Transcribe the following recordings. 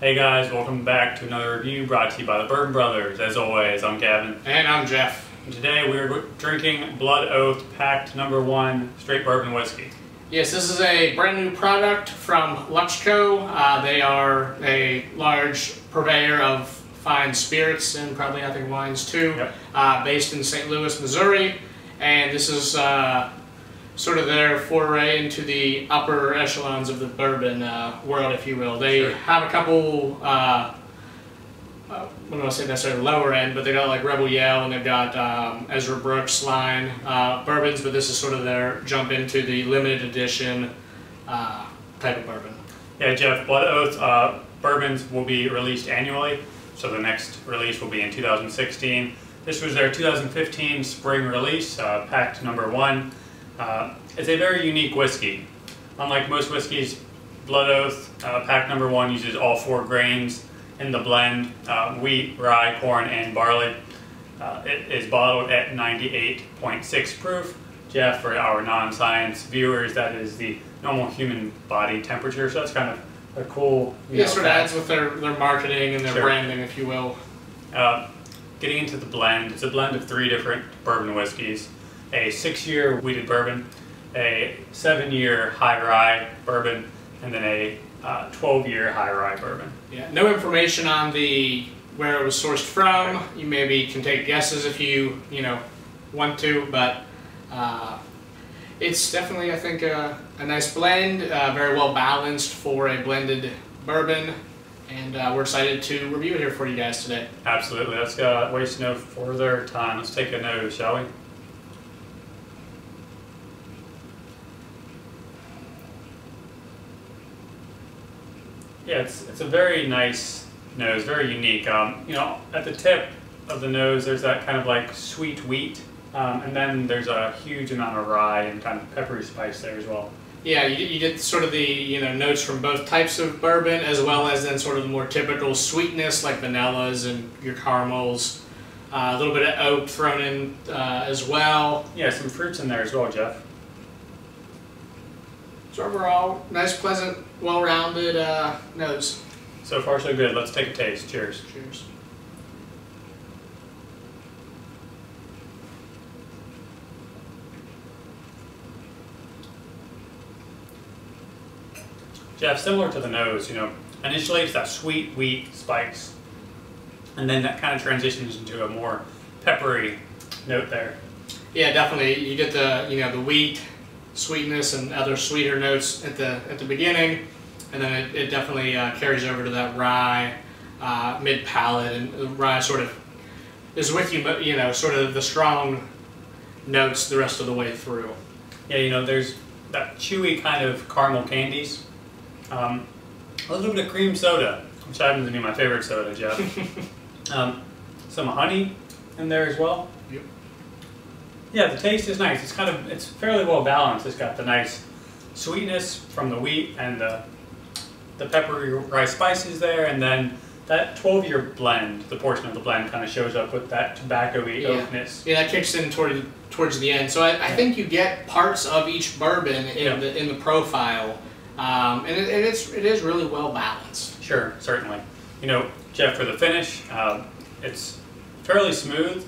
Hey guys, welcome back to another review brought to you by the Bourbon Brothers. As always, I'm Gavin. And I'm Jeff. And today we're drinking Blood Oath Pact No. 1 Straight Bourbon Whiskey. Yes, this is a brand new product from Luxco. They are a large purveyor of fine spirits and probably I think wines too. Yep. Based in St. Louis, Missouri. And this is sort of their foray into the upper echelons of the bourbon world, if you will. They have a couple, I don't want to say necessarily lower end, but they got like Rebel Yell and they've got Ezra Brooks line bourbons, but this is sort of their jump into the limited edition type of bourbon. Yeah, Jeff, Blood Oath bourbons will be released annually, so the next release will be in 2016. This was their 2015 spring release, Pact No. 1. It's a very unique whiskey. Unlike most whiskeys, Blood Oath Pact No. 1 uses all 4 grains in the blend, wheat, rye, corn, and barley. It is bottled at 98.6 proof. Jeff, for our non-science viewers, that is the normal human body temperature, so that's kind of a cool... Yeah, sort of adds with their marketing and their branding, if you will. Getting into the blend, it's a blend of 3 different bourbon whiskeys. A 6-year wheated bourbon, a 7-year high rye bourbon, and then a 12-year high rye bourbon. Yeah, no information on where it was sourced from. You maybe can take guesses if you want to, but it's definitely, I think, a nice blend, very well balanced for a blended bourbon, and we're excited to review it here for you guys today. Absolutely. Let's waste no further time. Let's take a nose, shall we? Yeah, it's a very nice nose, very unique. At the tip of the nose, there's that kind of like sweet wheat, and then there's a huge amount of rye and kind of peppery spice there as well. Yeah, you get sort of the notes from both types of bourbon, as well as then sort of the more typical sweetness like vanillas and your caramels. A little bit of oak thrown in as well. Yeah, some fruits in there as well, Jeff. So overall, nice, pleasant, well-rounded nose. So far, so good. Let's take a taste. Cheers. Cheers. Jeff, similar to the nose, initially it's that sweet wheat spice, and then that kind of transitions into a more peppery note there. Yeah, definitely. You get the wheat sweetness and other sweeter notes at the beginning, and then it definitely carries over to that rye mid palate, and the rye sort of is with you, but sort of the strong notes the rest of the way through. Yeah, there's that chewy kind of caramel candies, a little bit of cream soda, which happens to be my favorite soda, Jeff. Some honey in there as well. Yep. Yeah, the taste is nice. It's fairly well balanced. It's got the nice sweetness from the wheat and the peppery rye spices there, and then that 12-year blend, the portion of the blend kind of shows up with that tobacco-y oakness. Yeah, that kicks in towards the end. So I think you get parts of each bourbon in the profile, and it is really well balanced. Sure, certainly. Jeff, for the finish, it's fairly smooth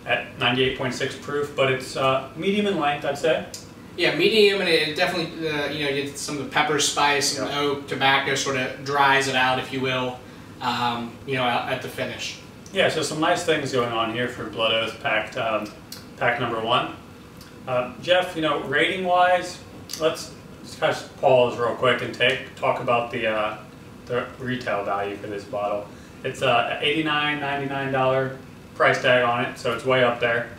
at 98.6 proof, but it's medium in length, I'd say. Yeah, medium, and it definitely, you get some of the pepper spice and oak, tobacco sort of dries it out, if you will, at the finish. Yeah, so some nice things going on here for Blood Oath Pact No. 1. Jeff, rating-wise, let's kind of pause real quick and talk about the retail value for this bottle. It's an $89, $99 price tag on it, so it's way up there.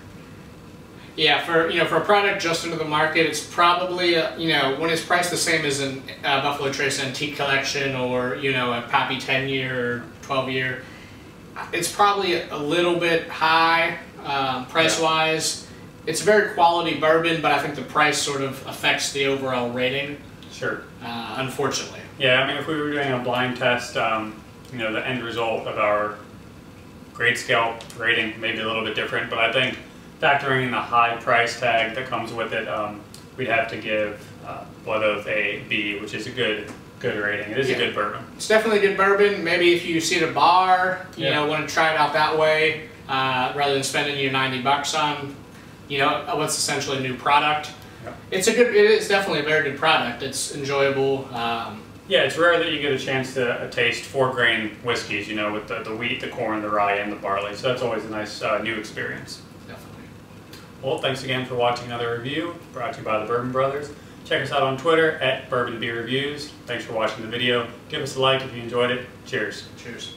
Yeah, for a product just into the market, it's probably when it's priced the same as a Buffalo Trace Antique Collection or a Pappy 10-year or 12-year, it's probably a little bit high price-wise. It's a very quality bourbon, but I think the price sort of affects the overall rating. Sure. Unfortunately. Yeah, I mean, if we were doing a blind test, the end result of our grade scale rating may be a little bit different, but I think factoring in the high price tag that comes with it, we'd have to give Blood Oath a B, which is a good good rating. It is a good bourbon. It's definitely a good bourbon. Maybe if you see it at a bar, you know, want to try it out that way, rather than spending your $90 on, you know, what's essentially a new product. Yeah. It is definitely a very good product. It's enjoyable. Yeah, it's rare that you get a chance to taste 4-grain whiskeys, you know, with the wheat, the corn, the rye, and the barley. So that's always a nice new experience. Definitely. Well, thanks again for watching another review brought to you by the Bourbon Brothers. Check us out on Twitter at Bourbon Beer Reviews. Thanks for watching the video. Give us a like if you enjoyed it. Cheers. Cheers.